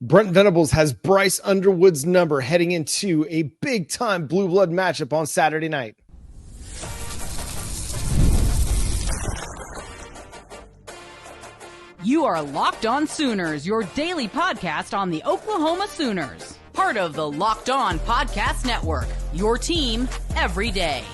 Brent Venables has Bryce Underwood's number heading into a big-time blue blood matchup on Saturday night. You are Locked On Sooners, your daily podcast on the Oklahoma Sooners. Part of the Locked On Podcast Network, your team every day.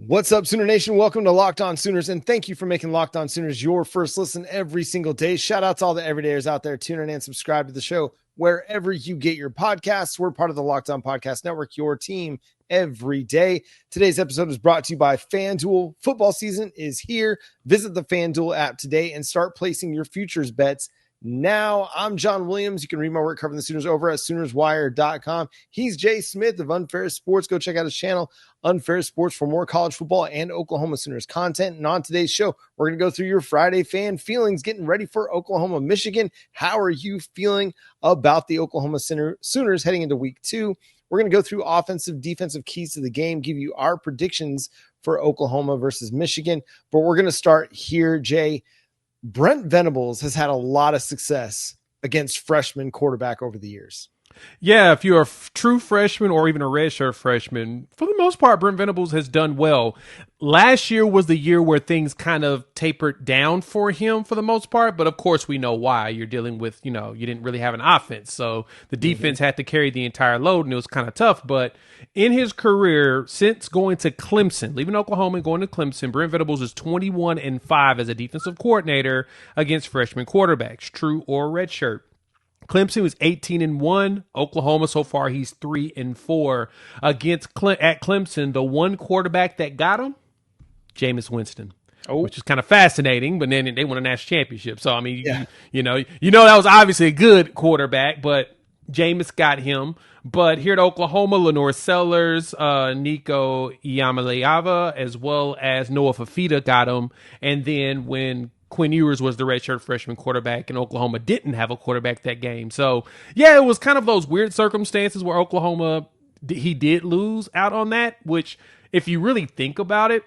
What's up, Sooner Nation? Welcome to Locked On Sooners, and thank you for making Locked On Sooners your first listen every single day. Shout out to all the everydayers out there tuning in and subscribe to the show wherever you get your podcasts. We're part of the Locked On Podcast Network, your team every day. Today's episode is brought to you by FanDuel. Football season is here. Visit the FanDuel app today and start placing your futures bets now. I'm John Williams. You can read my work covering the Sooners over at SoonersWire.com. He's Jay Smith of Unfair Sports. Go check out his channel, Unfair Sports, for more college football and Oklahoma Sooners content. And on today's show, we're going to go through your Friday fan feelings, getting ready for Oklahoma, Michigan. How are you feeling about the Oklahoma Sooners heading into week 2? We're going to go through offensive, defensive keys to the game, give you our predictions for Oklahoma versus Michigan. But we're going to start here, Jay. Brent Venables has had a lot of success against freshman quarterback over the years. Yeah, if you're a true freshman or even a redshirt freshman, for the most part, Brent Venables has done well. Last year was the year where things kind of tapered down for him for the most part, but of course we know why. You're dealing with, you didn't really have an offense, so the defense had to carry the entire load, and it was kind of tough. But in his career, since going to Clemson, leaving Oklahoma and going to Clemson, Brent Venables is 21-5 as a defensive coordinator against freshman quarterbacks, true or redshirt. Clemson was 18-1. Oklahoma, so far, he's 3-4 against at Clemson. The one quarterback that got him, Jameis Winston, which is kind of fascinating. But then they won a national championship, so I mean, yeah. you know that was obviously a good quarterback, but Jameis got him. But here at Oklahoma, Lenore Sellers, Nico Iamaleava, as well as Noah Fafita got him. And then when Quinn Ewers was the redshirt freshman quarterback, and Oklahoma didn't have a quarterback that game. So, yeah, it was kind of those weird circumstances where Oklahoma, he did lose out on that, which, if you really think about it,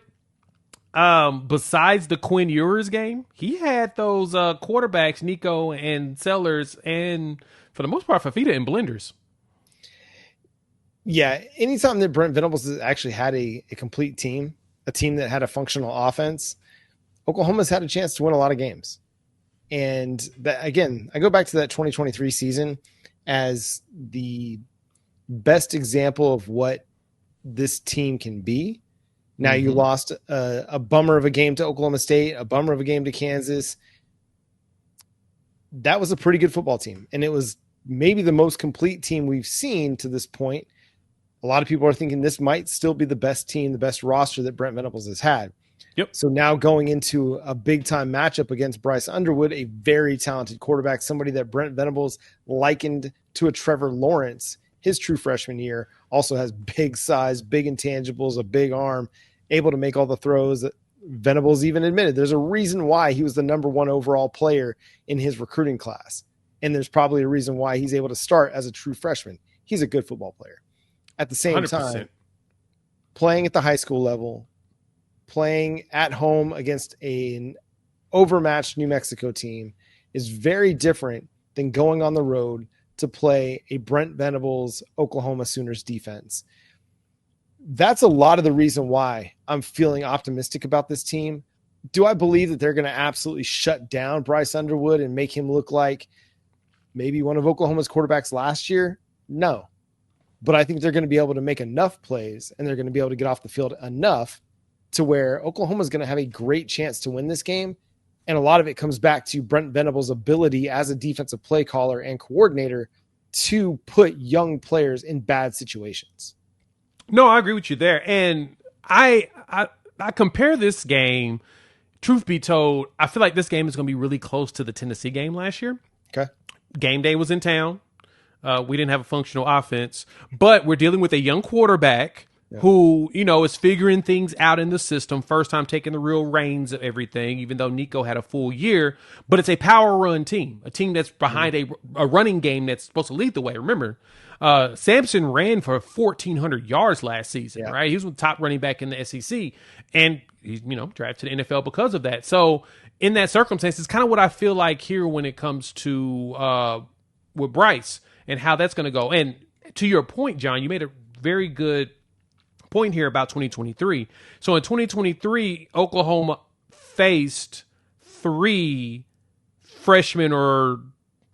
besides the Quinn Ewers game, he had those quarterbacks, Nico and Sellers, and for the most part, Fafita and blenders. Yeah, anytime that Brent Venables has actually had a complete team, a team that had a functional offense, Oklahoma's had a chance to win a lot of games. And that, again, I go back to that 2023 season as the best example of what this team can be. Now you lost a bummer of a game to Oklahoma State, a bummer of a game to Kansas. That was a pretty good football team. And it was maybe the most complete team we've seen to this point. A lot of people are thinking this might still be the best team, the best roster that Brent Venables has had. Yep. So now going into a big-time matchup against Bryce Underwood, a very talented quarterback, somebody that Brent Venables likened to a Trevor Lawrence his true freshman year, also has big size, big intangibles, a big arm, able to make all the throws. Venables even admitted there's a reason why he was the number 1 overall player in his recruiting class. And there's probably a reason why he's able to start as a true freshman. He's a good football player. At the same 100%. time, playing at the high school level, playing at home against an overmatched New Mexico team is very different than going on the road to play a Brent Venables Oklahoma Sooners defense. That's a lot of the reason why I'm feeling optimistic about this team. Do I believe that they're going to absolutely shut down Bryce Underwood and make him look like maybe one of Oklahoma's quarterbacks last year? No. But I think they're going to be able to make enough plays, and they're going to be able to get off the field enough to where Oklahoma is going to have a great chance to win this game. And a lot of it comes back to Brent Venables' ability as a defensive play caller and coordinator to put young players in bad situations. No, I agree with you there. And I compare this game, truth be told, I feel like this game is going to be really close to the Tennessee game last year. Okay. Game day was in town. We didn't have a functional offense, but we're dealing with a young quarterback who, is figuring things out in the system. First time taking the real reins of everything, even though Nico had a full year. But it's a power run team, a team that's behind a running game that's supposed to lead the way. Remember, Sampson ran for 1,400 yards last season, right? He was the top running back in the SEC, and he's, drafted to the NFL because of that. So in that circumstance, it's kind of what I feel like here when it comes to with Bryce and how that's going to go. And to your point, John, you made a very good point here about 2023. So in 2023, Oklahoma faced 3 freshmen or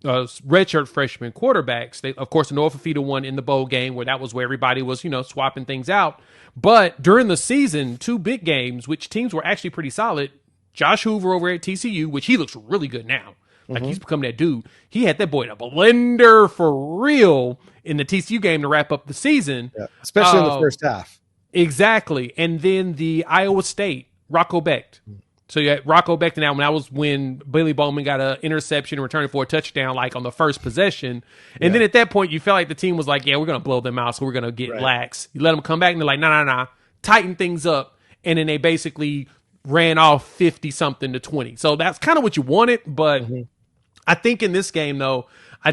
redshirt freshman quarterbacks. They, of course, Noah Fafita won in the bowl game where that was where everybody was, swapping things out. But during the season, 2 big games, which teams were actually pretty solid. Josh Hoover over at TCU, which he looks really good now. Like he's become that dude. He had that boy in a blender for real in the TCU game to wrap up the season. Yeah, especially in the first half. Exactly. And then the Iowa State, Rocco Becht. So you had Rocco Becht now when Billy Bowman got an interception and returned for a touchdown like on the first possession. And then at that point you felt like the team was like, yeah, we're going to blow them out, so we're going to get lax. You let them come back and they're like, nah, tighten things up. And then they basically ran off 50-something to 20. So that's kind of what you wanted. But I think in this game, though, I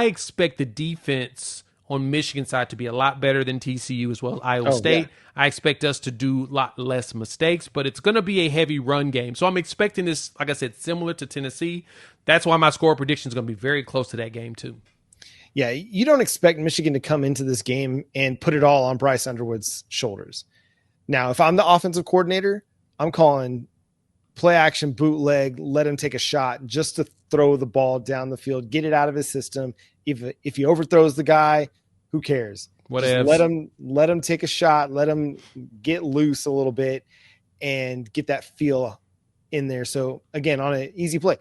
expect the defense on Michigan side to be a lot better than TCU as well as Iowa State. Yeah. I expect us to do a lot less mistakes, but it's going to be a heavy run game. So I'm expecting this, like I said, similar to Tennessee. That's why my score prediction is going to be very close to that game too. Yeah, you don't expect Michigan to come into this game and put it all on Bryce Underwood's shoulders. Now, if I'm the offensive coordinator, I'm calling play action bootleg, let him take a shot just to throw the ball down the field, get it out of his system. If he overthrows the guy, who cares? Let him take a shot, let him get loose a little bit and get that feel in there. So again, on an easy play,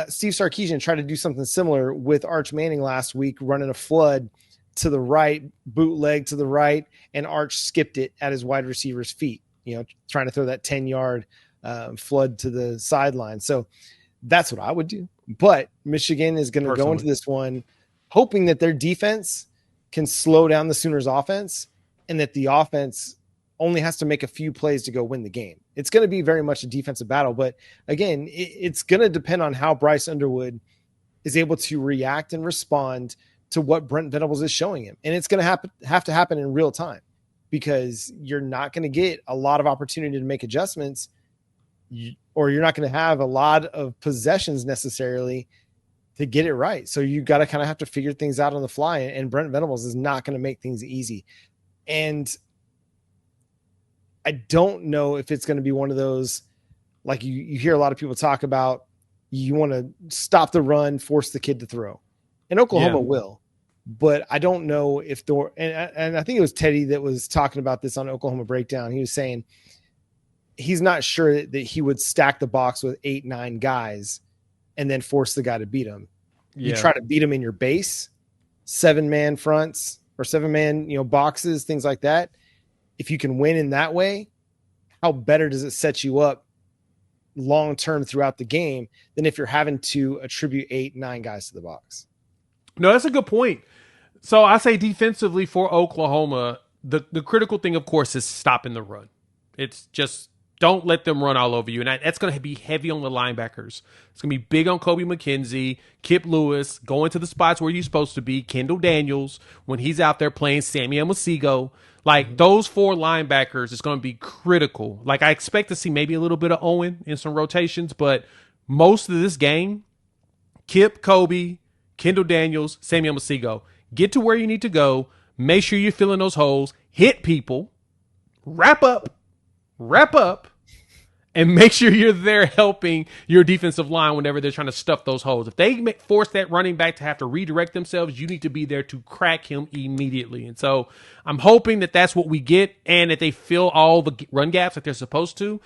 Steve Sarkisian tried to do something similar with Arch Manning last week, running a flood to the right, bootleg to the right, and Arch skipped it at his wide receiver's feet, trying to throw that 10-yard flood to the sideline. So that's what I would do. But Michigan is going to go into this one hoping that their defense can slow down the Sooners offense and that the offense only has to make a few plays to go win the game. It's going to be very much a defensive battle, but again, it's going to depend on how Bryce Underwood is able to react and respond to what Brent Venables is showing him. And it's going to have to happen in real time because you're not going to get a lot of opportunity to make adjustments, or you're not going to have a lot of possessions necessarily to get it right. So you got to kind of have to figure things out on the fly, and Brent Venables is not going to make things easy. And I don't know if it's going to be one of those, like you hear a lot of people talk about, you want to stop the run, force the kid to throw. And Oklahoma will, but I don't know if and I think it was Teddy that was talking about this on Oklahoma Breakdown. He was saying he's not sure that he would stack the box with 8-9 guys and then force the guy to beat him. Yeah. You try to beat him in your base, 7-man fronts or 7-man, boxes, things like that. If you can win in that way, how better does it set you up long-term throughout the game than if you're having to attribute 8-9 guys to the box? No, that's a good point. So I say defensively for Oklahoma, the critical thing, of course, is stopping the run. It's just don't let them run all over you. And that's going to be heavy on the linebackers. It's going to be big on Kobe McKenzie, Kip Lewis, going to the spots where you're supposed to be, Kendall Daniels, when he's out there playing Sammy Amasigo. Like, those 4 linebackers is going to be critical. Like, I expect to see maybe a little bit of Owen in some rotations, but most of this game, Kip, Kobe, Kendall Daniels, Sammy Amasigo. Get to where you need to go. Make sure you're filling those holes. Hit people. Wrap up, and make sure you're there helping your defensive line whenever they're trying to stuff those holes. If they force that running back to have to redirect themselves, you need to be there to crack him immediately. And so I'm hoping that that's what we get and that they fill all the run gaps that they're supposed to.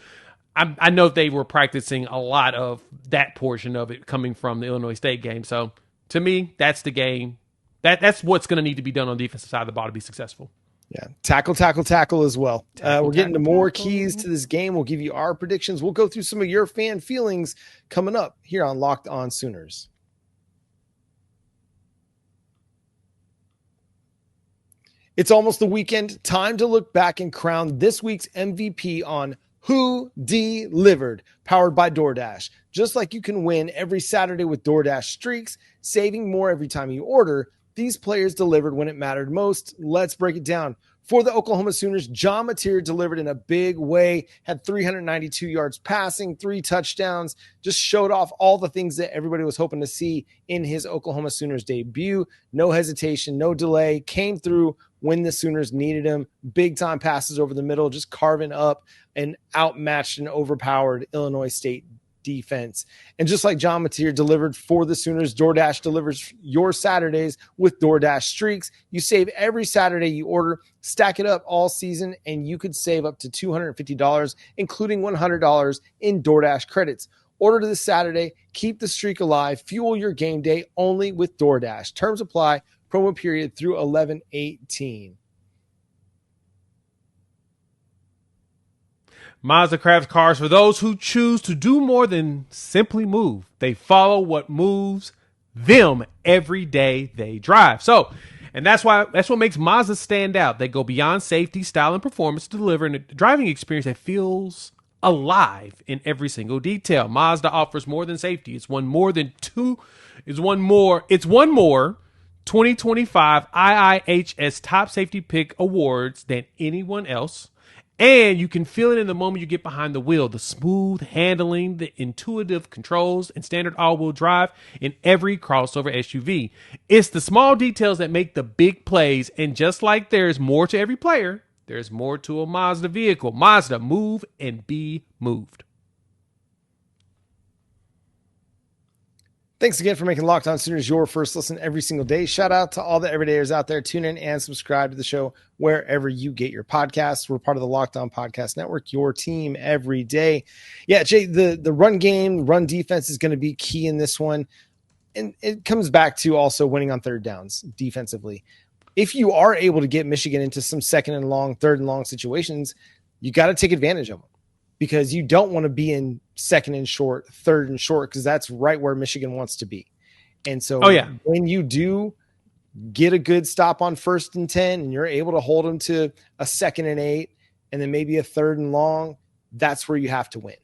I know they were practicing a lot of that portion of it coming from the Illinois State game. So to me, that's the game. That's what's going to need to be done on the defensive side of the ball to be successful. Yeah. Tackle as well. We're getting to more keys to this game. We'll give you our predictions. We'll go through some of your fan feelings coming up here on Locked On Sooners. It's almost the weekend. Time to look back and crown this week's MVP on Who Delivered, powered by DoorDash. Just like you can win every Saturday with DoorDash Streaks, saving more every time you order, these players delivered when it mattered most. Let's break it down. For the Oklahoma Sooners, John Mateer delivered in a big way, had 392 yards passing, 3 touchdowns, just showed off all the things that everybody was hoping to see in his Oklahoma Sooners debut. No hesitation, no delay, came through when the Sooners needed him. Big time passes over the middle, just carving up an outmatched and overpowered Illinois State defense. And just like John Mateer delivered for the Sooners, DoorDash delivers your Saturdays with DoorDash Streaks. You save every Saturday you order, stack it up all season, and you could save up to $250, including $100 in DoorDash credits. Order this Saturday, keep the streak alive, fuel your game day only with DoorDash. Terms apply, promo period through 11/18. Mazda crafts cars for those who choose to do more than simply move. They follow what moves them every day they drive. And that's what makes Mazda stand out. They go beyond safety, style, and performance to deliver a driving experience that feels alive in every single detail. Mazda offers more than safety. It's one more 2025 IIHS Top Safety Pick awards than anyone else. And you can feel it in the moment you get behind the wheel. The smooth handling, the intuitive controls, and standard all-wheel drive in every crossover SUV. It's the small details that make the big plays. And just like there's more to every player, there's more to a Mazda vehicle. Mazda, move and be moved. Thanks again for making Locked On Sooners your first listen every single day. Shout out to all the everydayers out there. Tune in and subscribe to the show wherever you get your podcasts. We're part of the Locked On Podcast Network, your team every day. Yeah, Jay, the run game, run defense is going to be key in this one. And it comes back to also winning on third downs defensively. If you are able to get Michigan into some second and long, third and long situations, you got to take advantage of them, because you don't want to be in second and short, third and short, because that's right where Michigan wants to be. And so when you do get a good stop on 1st and 10 and you're able to hold them to a 2nd and 8 and then maybe a 3rd and long, that's where you have to win.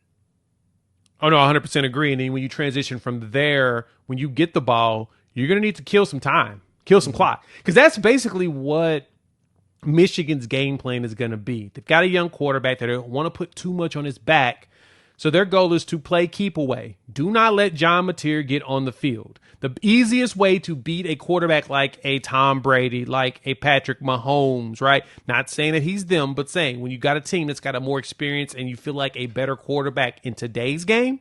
Oh, no, 100% agree. And then when you transition from there, when you get the ball, you're going to need to kill some time, kill some clock, because that's basically what Michigan's game plan is going to be. They've got a young quarterback that don't want to put too much on his back. So their goal is to play keep away. Do not let John Mateer get on the field. The easiest way to beat a quarterback like a Tom Brady, like a Patrick Mahomes, right? Not saying that he's them, but saying when you got a team that's got a more experience and you feel like a better quarterback in today's game,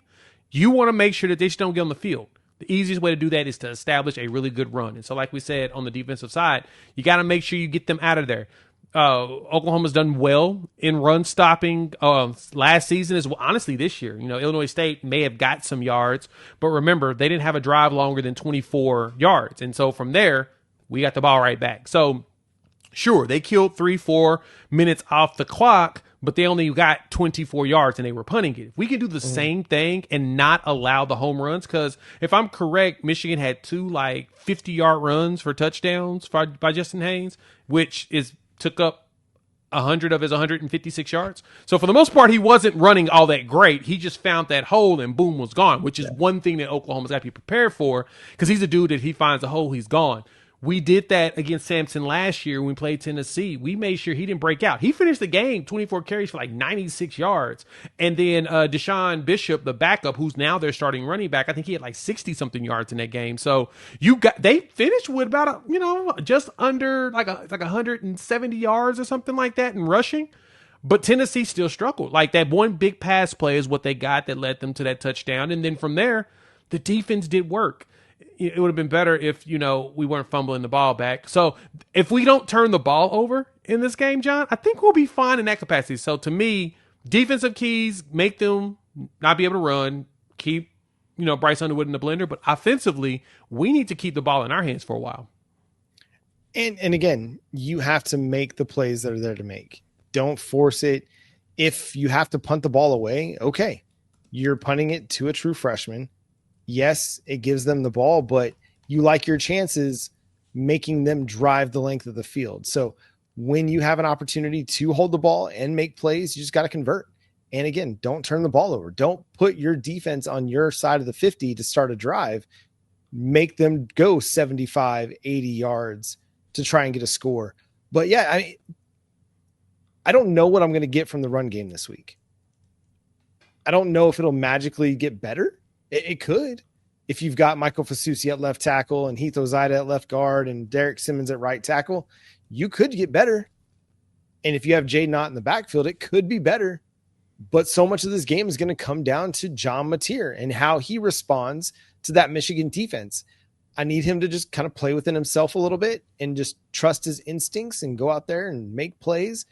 you want to make sure that they just don't get on the field. The easiest way to do that is to establish a really good run. And so like we said, on the defensive side, you got to make sure you get them out of there. Oklahoma's done well in run stopping last season as well. Honestly, this year, Illinois State may have got some yards, but remember, they didn't have a drive longer than 24 yards. And so from there, we got the ball right back. So sure, they killed 3-4 minutes off the clock, but they only got 24 yards and they were punting it. If we can do the same thing and not allow the home runs, because if I'm correct, Michigan had 2 50-yard runs for touchdowns by Justin Haynes, which took up 100 of his 156 yards. So for the most part, he wasn't running all that great. He just found that hole and boom, was gone, which is one thing that Oklahoma's got to be prepared for, because he's a dude that he finds a hole, he's gone. We did that against Samson last year when we played Tennessee. We made sure he didn't break out. He finished the game 24 carries for 96 yards. And then Deshaun Bishop, the backup, who's now their starting running back, I think he had 60-something yards in that game. So they finished with about just under 170 yards or something like that in rushing. But Tennessee still struggled. That one big pass play is what they got that led them to that touchdown. And then from there, the defense did work. It would have been better if, we weren't fumbling the ball back. So if we don't turn the ball over in this game, John, I think we'll be fine in that capacity. So to me, defensive keys, make them not be able to run, keep, Bryce Underwood in the blender. But offensively, we need to keep the ball in our hands for a while. And again, you have to make the plays that are there to make. Don't force it. If you have to punt the ball away, okay. You're punting it to a true freshman. Yes, it gives them the ball, but you like your chances making them drive the length of the field. So when you have an opportunity to hold the ball and make plays, you just got to convert. And again, don't turn the ball over. Don't put your defense on your side of the 50 to start a drive. Make them go 75, 80 yards to try and get a score. But yeah, I don't know what I'm going to get from the run game this week. I don't know if it'll magically get better. It could. If you've got Michael Fasusi at left tackle and Heath Ozida at left guard and Derek Simmons at right tackle, you could get better. And if you have Jay Knott in the backfield, it could be better. But so much of this game is going to come down to John Mateer and how he responds to that Michigan defense. I need him to just kind of play within himself a little bit and just trust his instincts and go out there and make plays.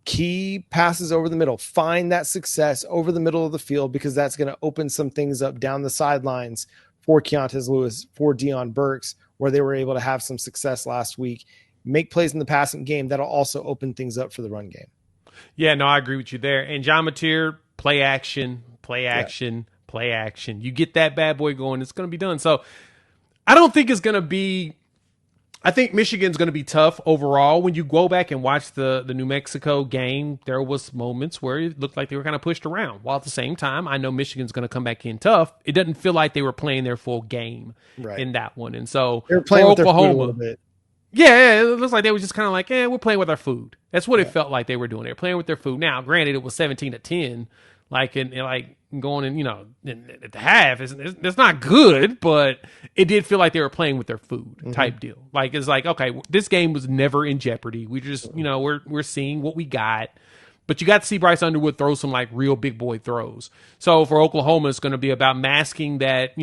Key passes over the middle. Find that success over the middle of the field, because that's going to open some things up down the sidelines for Keontae Lewis, for Deion Burks, where they were able to have some success last week. Make plays in the passing game. That'll also open things up for the run game. Yeah, no, I agree with you there. And John Mateer, play action, play action, play action. You get that bad boy going, it's going to be done. So I don't think it's going to be – I think Michigan's going to be tough overall. When you go back and watch the New Mexico game, there was moments where it looked like they were kind of pushed around. While at the same time, I know Michigan's going to come back in tough. It doesn't feel like they were playing their full game in that one. And so they were playing with Oklahoma, their food a little bit. Yeah, it looks like they were just kind of like, we're playing with our food. That's what it felt like they were doing. They were playing with their food. Now, granted, it was 17-10, like going in, at the half. It's not good, but it did feel like they were playing with their food type deal. Like, it's like, okay, this game was never in jeopardy. We just, we're seeing what we got. But you got to see Bryce Underwood throw some like real big boy throws. So for Oklahoma, it's going to be about masking that,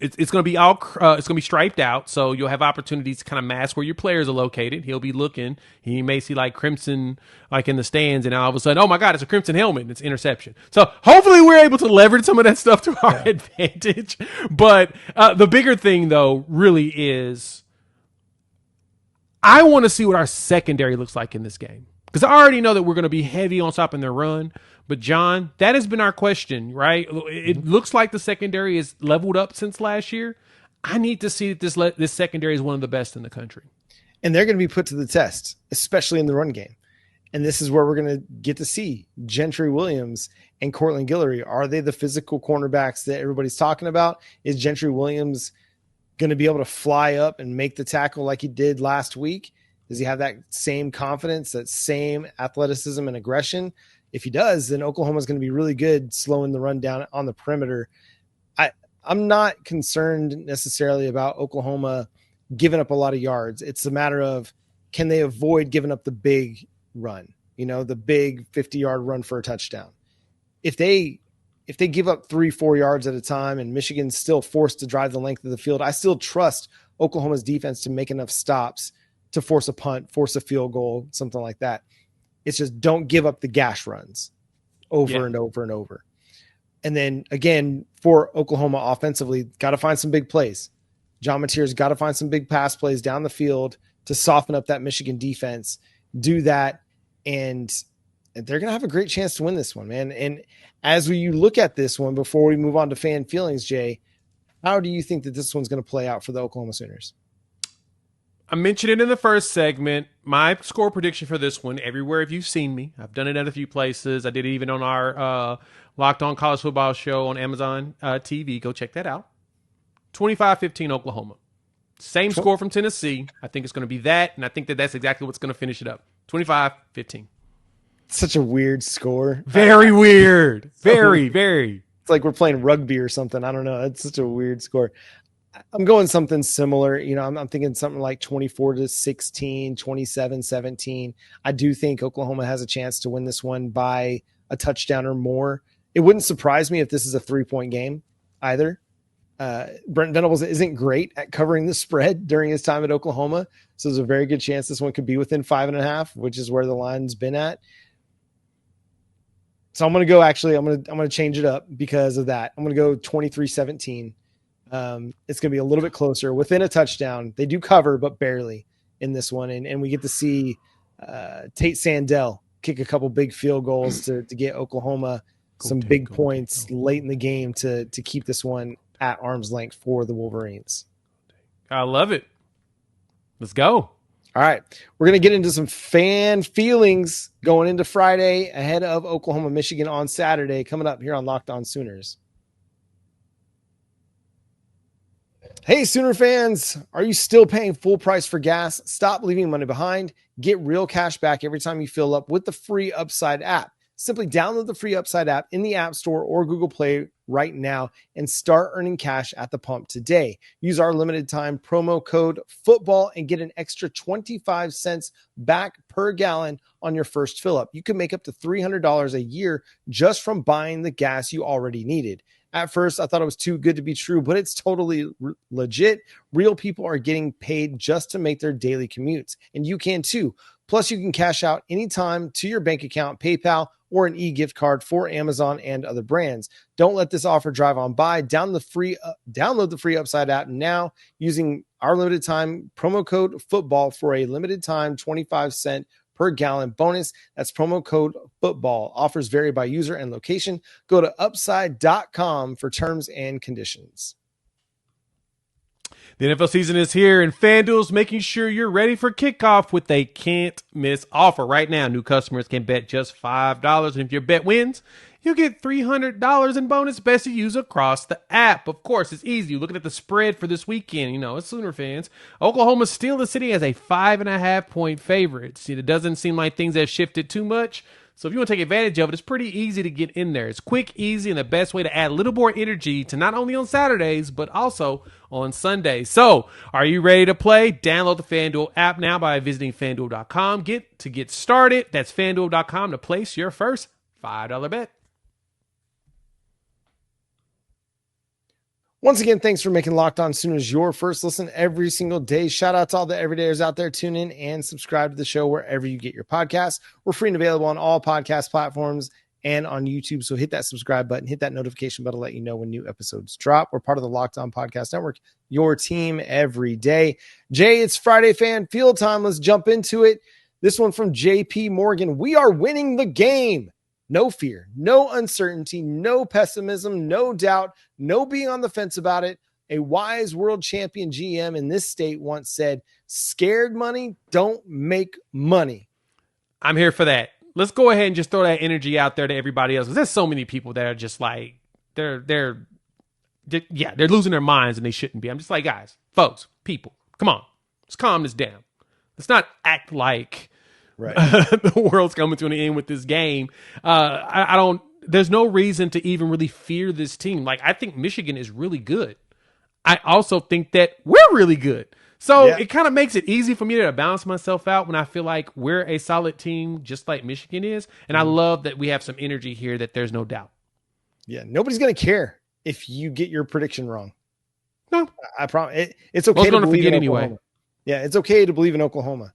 It's going to be it's going to be striped out, so you'll have opportunities to kind of mask where your players are located. He'll be looking. He may see like crimson, like in the stands, and all of a sudden, oh my God, it's a crimson helmet, and it's interception. So hopefully we're able to leverage some of that stuff to our advantage. But the bigger thing, though, really is I want to see what our secondary looks like in this game, because I already know that we're going to be heavy on stopping their run. But, John, that has been our question, right? It looks like the secondary is leveled up since last year. I need to see that this secondary is one of the best in the country. And they're going to be put to the test, especially in the run game. And this is where we're going to get to see Gentry Williams and Cortland Guillory. Are they the physical cornerbacks that everybody's talking about? Is Gentry Williams going to be able to fly up and make the tackle like he did last week? Does he have that same confidence, that same athleticism and aggression? If he does, then Oklahoma's going to be really good slowing the run down on the perimeter. I'm not concerned necessarily about Oklahoma giving up a lot of yards. It's a matter of, can they avoid giving up the big run, the big 50-yard run for a touchdown. If they give up 3-4 yards at a time and Michigan's still forced to drive the length of the field, I still trust Oklahoma's defense to make enough stops to force a punt, force a field goal, something like that. It's just don't give up the gash runs over and over and over. And then, again, for Oklahoma offensively, got to find some big plays. John Mateer's got to find some big pass plays down the field to soften up that Michigan defense. Do that, and they're going to have a great chance to win this one, man. And as you look at this one, before we move on to fan feelings, Jay, how do you think that this one's going to play out for the Oklahoma Sooners? I mentioned it in the first segment. My score prediction for this one, everywhere if you've seen me, I've done it at a few places. I did it even on our Locked On College Football show on Amazon TV. Go check that out. 25-15 Oklahoma. Same score from Tennessee. I think it's going to be that, and I think that's exactly what's going to finish it up. 25-15. Such a weird score. Very weird. Very, very. It's like we're playing rugby or something. I don't know. It's such a weird score. I'm going something similar. I'm thinking something like 24-16, 27-17. I do think Oklahoma has a chance to win this one by a touchdown or more. It wouldn't surprise me if this is a 3-point game either. Brent Venables isn't great at covering the spread during his time at Oklahoma. So there's a very good chance this one could be within 5.5, which is where the line's been at. So I'm going to go, I'm going to change it up because of that. I'm going to go 23-17. It's going to be a little bit closer within a touchdown. They do cover, but barely in this one. And we get to see Tate Sandell kick a couple big field goals to get Oklahoma some big points late in the game to keep this one at arm's length for the Wolverines. I love it. Let's go. All right. We're going to get into some fan feelings going into Friday ahead of Oklahoma, Michigan on Saturday, coming up here on Locked On Sooners. Hey, Sooner fans, are you still paying full price for gas? Stop leaving money behind. Get real cash back every time you fill up with the free Upside app. Simply download the free Upside app in the App Store or Google Play right now and start earning cash at the pump today. Use our limited time promo code football and get an extra 25 cents back per gallon on your first fill up. You can make up to $300 a year just from buying the gas you already needed. At first, I thought it was too good to be true, but it's totally legit. Real people are getting paid just to make their daily commutes, and you can too. Plus, you can cash out anytime to your bank account, PayPal, or an e-gift card for Amazon and other brands. Don't let this offer drive on by. Download the free Upside app now using our limited time promo code football for a limited time 25-cent per gallon bonus. That's promo code football. Offers vary by user and location. Go to upside.com for terms and conditions. The NFL season is here, and FanDuel's making sure you're ready for kickoff with a can't-miss offer. Right now, new customers can bet just $5, and if your bet wins, you get $300 in bonus bets to use across the app. Of course, it's easy. Looking at the spread for this weekend, it's Sooner fans. Oklahoma's still the city as a 5.5-point favorite. See, it doesn't seem like things have shifted too much. So if you want to take advantage of it, it's pretty easy to get in there. It's quick, easy, and the best way to add a little more energy to not only on Saturdays, but also on Sundays. So are you ready to play? Download the FanDuel app now by visiting FanDuel.com. Get started. That's FanDuel.com to place your first $5 bet. Once again, thanks for making Locked On Sooners your first listen every single day. Shout out to all the everydayers out there. Tune in and subscribe to the show wherever you get your podcasts. We're free and available on all podcast platforms and on YouTube. So hit that subscribe button, hit that notification button to let you know when new episodes drop. We're part of the Locked On Podcast Network, your team every day. Jay, it's Friday fan field time. Let's jump into it. This one from JP Morgan. We are winning the game. No fear, no uncertainty, no pessimism, no doubt, no being on the fence about it. A wise world champion GM in this state once said, scared money don't make money. I'm here for that. Let's go ahead and just throw that energy out there to everybody else. Because there's so many people that are just like, they're losing their minds and they shouldn't be. I'm just like, guys, folks, people, come on. Let's calm this down. Let's not act like right. The world's coming to an end with this game. There's no reason to even really fear this team. Like, I think Michigan is really good. I also think that we're really good. So It kind of makes it easy for me to balance myself out when I feel like we're a solid team, just like Michigan is. And I love that we have some energy here that there's no doubt. Yeah. Nobody's going to care if you get your prediction wrong. No, I promise. It's okay to believe in Oklahoma. Anyway. Yeah. It's okay to believe in Oklahoma.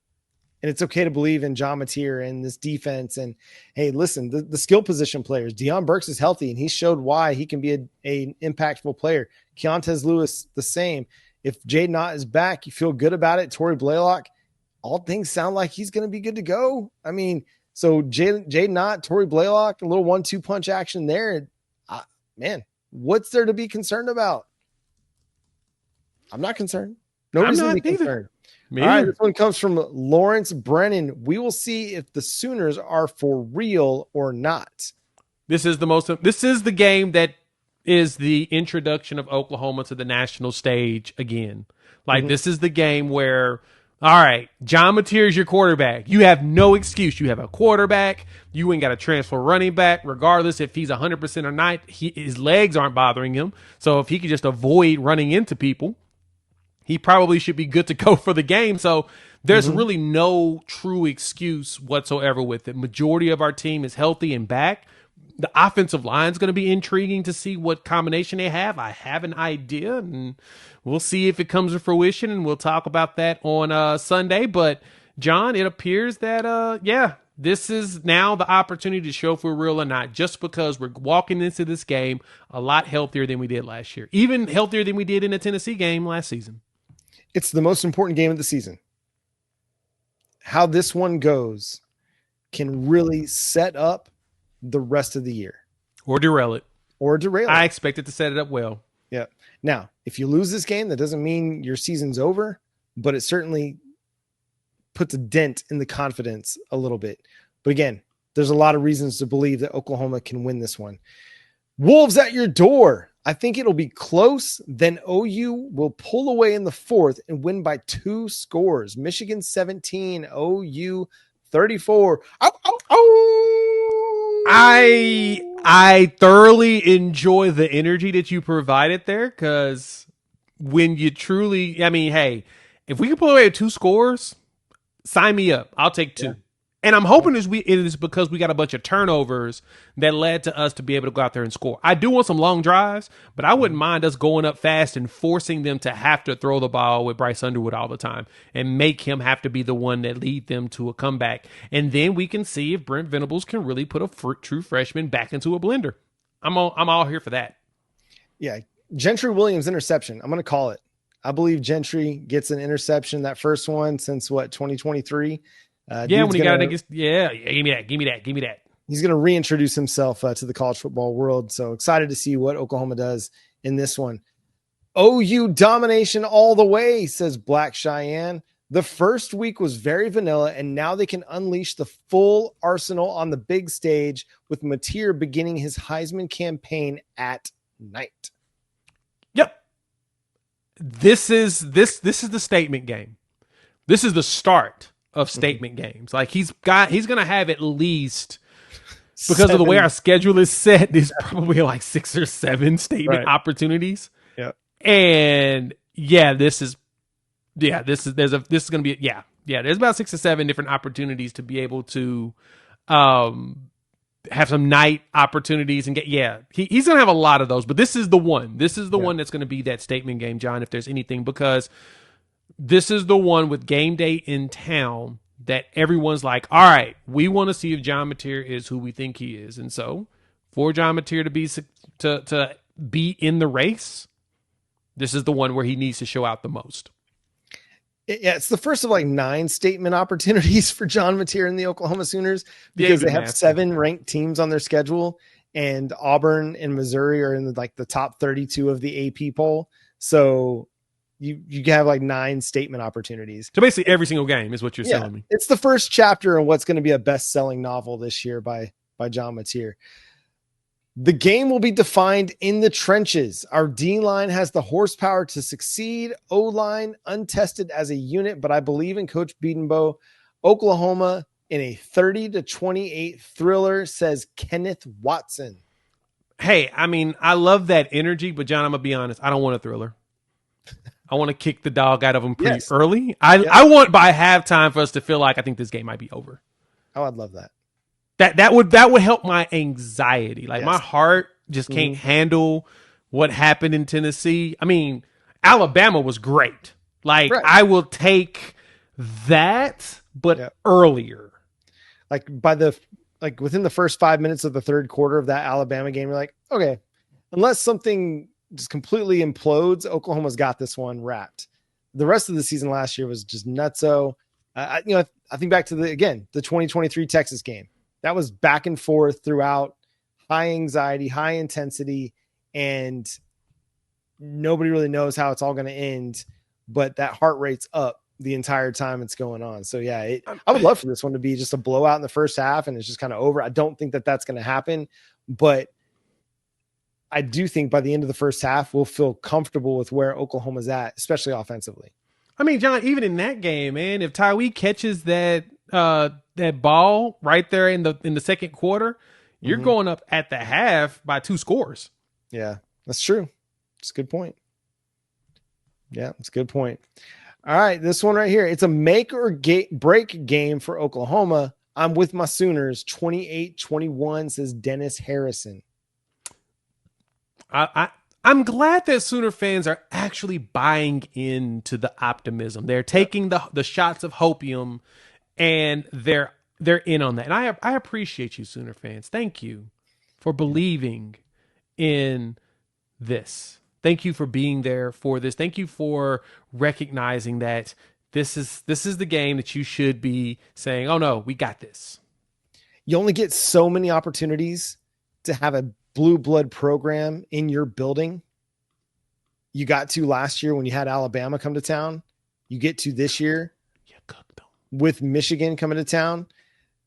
And it's okay to believe in John Mateer and this defense. And hey, listen, the skill position players, Deion Burks is healthy and he showed why he can be an impactful player. Keontez Lewis, the same. If Jaden Ott is back, you feel good about it. Torrey Blaylock, all things sound like he's going to be good to go. I mean, so Jaden Ott, Torrey Blaylock, a little 1-2 punch action there. Man, what's there to be concerned about? I'm not concerned. No reason to be concerned. All right, this one comes from Lawrence Brennan. We will see if the Sooners are for real or not. This is the game that is the introduction of Oklahoma to the national stage again. Like, This is the game where, all right, John Mateer is your quarterback. You have no excuse. You have a quarterback. You ain't got a transfer running back, regardless if he's 100% or not. His legs aren't bothering him. So if he could just avoid running into people, he probably should be good to go for the game. So there's really no true excuse whatsoever with it. Majority of our team is healthy and back. The offensive line is going to be intriguing to see what combination they have. I have an idea, and we'll see if it comes to fruition, and we'll talk about that on Sunday. But, John, it appears that, this is now the opportunity to show if we're real or not, just because we're walking into this game a lot healthier than we did last year, even healthier than we did in the Tennessee game last season. It's the most important game of the season. How this one goes can really set up the rest of the year. Or derail it. I expect it to set it up well. Yeah. Now, if you lose this game, that doesn't mean your season's over, but it certainly puts a dent in the confidence a little bit. But again, there's a lot of reasons to believe that Oklahoma can win this one. Wolves at your door. I think it'll be close. Then OU will pull away in the fourth and win by 2 scores. Michigan 17, OU 34. Ow, ow, ow. I thoroughly enjoy the energy that you provided there, because when you truly, I mean, hey, if we can pull away 2 scores, sign me up. I'll take 2. Yeah. And I'm hoping it is because we got a bunch of turnovers that led to us to be able to go out there and score. I do want some long drives, but I wouldn't mind us going up fast and forcing them to have to throw the ball with Bryce Underwood all the time and make him have to be the one that lead them to a comeback. And then we can see if Brent Venables can really put a true freshman back into a blender. I'm all here for that. Yeah. Gentry Williams interception. I'm going to call it. I believe Gentry gets an interception, that first one since 2023. When he got it against, give me that. He's going to reintroduce himself to the college football world. So excited to see what Oklahoma does in this one. OU domination all the way, says Black Cheyenne. The first week was very vanilla, and now they can unleash the full arsenal on the big stage with Mateer beginning his Heisman campaign at night. Yep. This is the statement game. This is the start of statement games. Like he's going to have at least, because of the way our schedule is set, there's probably like 6 or 7 statement opportunities. Yeah. And this is going to be, there's about 6 or 7 different opportunities to be able to, have some night opportunities and he's going to have a lot of those, but this is the one one that's going to be that statement game, John, if there's anything, because this is the one with game day in town that everyone's like, all right, we want to see if John Mateer is who we think he is. And so for John Mateer to be in the race, this is the one where he needs to show out the most. Yeah, it's the first of like 9 statement opportunities for John Mateer and the Oklahoma Sooners, because they have 7 ranked teams on their schedule, and Auburn and Missouri are in the top 32 of the AP poll. So you have like 9 statement opportunities. So basically every single game is what you're telling me. It's the first chapter in what's going to be a best-selling novel this year by John Mateer. The game will be defined in the trenches. Our D-line has the horsepower to succeed. O-line untested as a unit, but I believe in Coach Bedenbaugh. Oklahoma in a 30-28 thriller, says Kenneth Watson. Hey, I mean, I love that energy, but John, I'm going to be honest. I don't want a thriller. I want to kick the dog out of them pretty early. I want by halftime for us to feel like I think this game might be over. Oh, I'd love that. That would help my anxiety. Like my heart just can't handle what happened in Tennessee. I mean, Alabama was great. Like I will take that, but earlier. Like within the first 5 minutes of the third quarter of that Alabama game, you're like, okay, unless something just completely implodes, Oklahoma's got this one wrapped. The rest of the season last year was just nutso. I think back to the 2023 Texas game. That was back and forth throughout, high anxiety, high intensity, and nobody really knows how it's all going to end, but that heart rate's up the entire time it's going on. So I would love for this one to be just a blowout in the first half and it's just kind of over. I don't think that that's going to happen, but I do think by the end of the first half, we'll feel comfortable with where Oklahoma's at, especially offensively. I mean, John, even in that game, man, if Tyree catches that ball right there in the second quarter, you're going up at the half by 2 scores. Yeah, that's true. It's a good point. Yeah, it's a good point. All right, this one right here. It's a make or break game for Oklahoma. I'm with my Sooners. 28-21, says Dennis Harrison. I'm glad that Sooner fans are actually buying into the optimism. They're taking the shots of hopium, and they're in on that. And I appreciate you, Sooner fans. Thank you for believing in this. Thank you for being there for this. Thank you for recognizing that this is the game that you should be saying, oh no, we got this. You only get so many opportunities to have a blue blood program in your building. You got to last year when you had Alabama come to town. You get to this year with Michigan coming to town.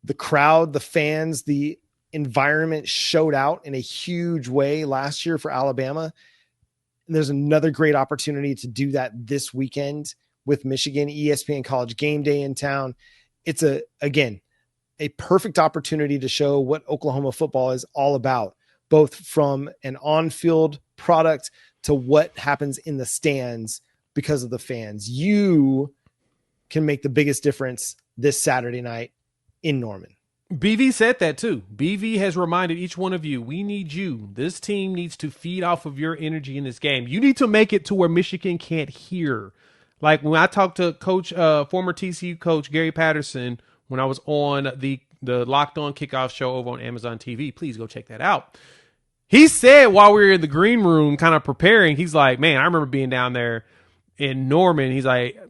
The crowd, the fans, the environment showed out in a huge way last year for Alabama. And there's another great opportunity to do that this weekend with Michigan, ESPN College Game Day in town. It's again, a perfect opportunity to show what Oklahoma football is all about, both from an on-field product to what happens in the stands because of the fans. You can make the biggest difference this Saturday night in Norman. BV said that too. BV has reminded each one of you, we need you. This team needs to feed off of your energy in this game. You need to make it to where Michigan can't hear. Like when I talked to former TCU coach Gary Patterson, when I was on the Locked On Kickoff show over on Amazon TV, please go check that out. He said while we were in the green room kind of preparing, he's like, man, I remember being down there in Norman. He's like,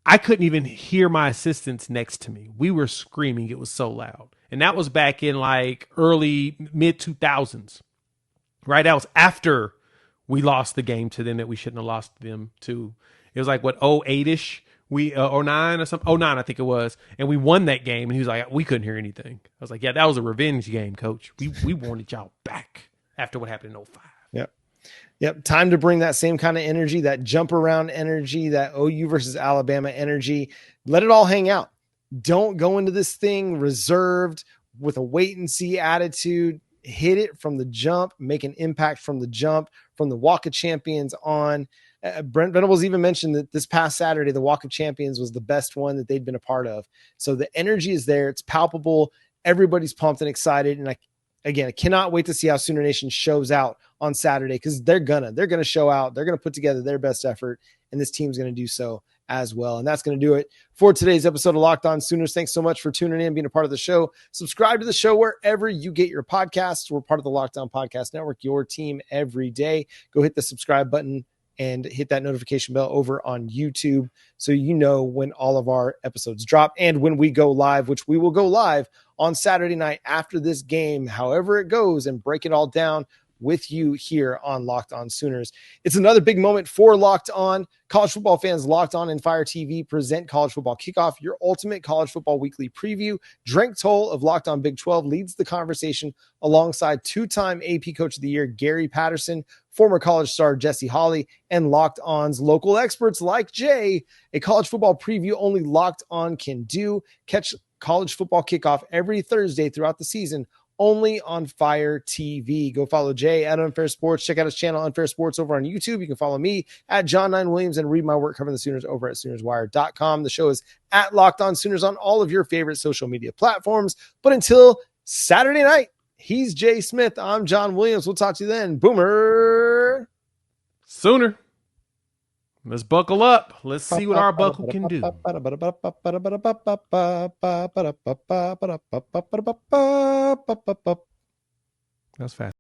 I couldn't even hear my assistants next to me. We were screaming. It was so loud. And that was back in like early mid 2000s, right? That was after we lost the game to them that we shouldn't have lost them to. It was like what, 08-ish? Or 09 or something. 09, I think it was. And we won that game. And he was like, we couldn't hear anything. I was like, yeah, that was a revenge game, coach. We wanted y'all back after what happened in 05. Yep. Time to bring that same kind of energy, that jump around energy, that OU versus Alabama energy. Let it all hang out. Don't go into this thing reserved with a wait and see attitude. Hit it from the jump, make an impact from the jump, from the Walk of Champions on. Brent Venables even mentioned that this past Saturday, the Walk of Champions was the best one that they'd been a part of. So the energy is there. It's palpable. Everybody's pumped and excited. And I cannot wait to see how Sooner Nation shows out on Saturday, because they're gonna show out. They're gonna put together their best effort, and this team's gonna do so as well. And that's gonna do it for today's episode of Locked On Sooners. Thanks so much for tuning in, being a part of the show. Subscribe to the show wherever you get your podcasts. We're part of the Locked On Podcast Network, your team every day. Go hit the subscribe button and hit that notification bell over on YouTube so you know when all of our episodes drop and when we go live, which we will go live on Saturday night after this game, however it goes, and break it all down with you here on Locked On Sooners. It's another big moment for Locked On. College football fans, Locked On and Fire TV present College Football Kickoff, your ultimate college football weekly preview. Drake Toll of Locked On Big 12 leads the conversation alongside two-time AP Coach of the Year Gary Patterson, former college star Jesse Holley, and Locked On's local experts like Jay. A college football preview only Locked On can do. Catch College Football Kickoff every Thursday throughout the season, only on Fire TV. Go follow Jay at Unfair Sports. Check out his channel, Unfair Sports, over on YouTube. You can follow me at John9Williams and read my work covering the Sooners over at SoonersWire.com. The show is at Locked On Sooners on all of your favorite social media platforms. But until Saturday night, he's Jay Smith. I'm John Williams. We'll talk to you then. Boomer. Sooner. Let's buckle up. Let's see what our buckle can do. That's fast.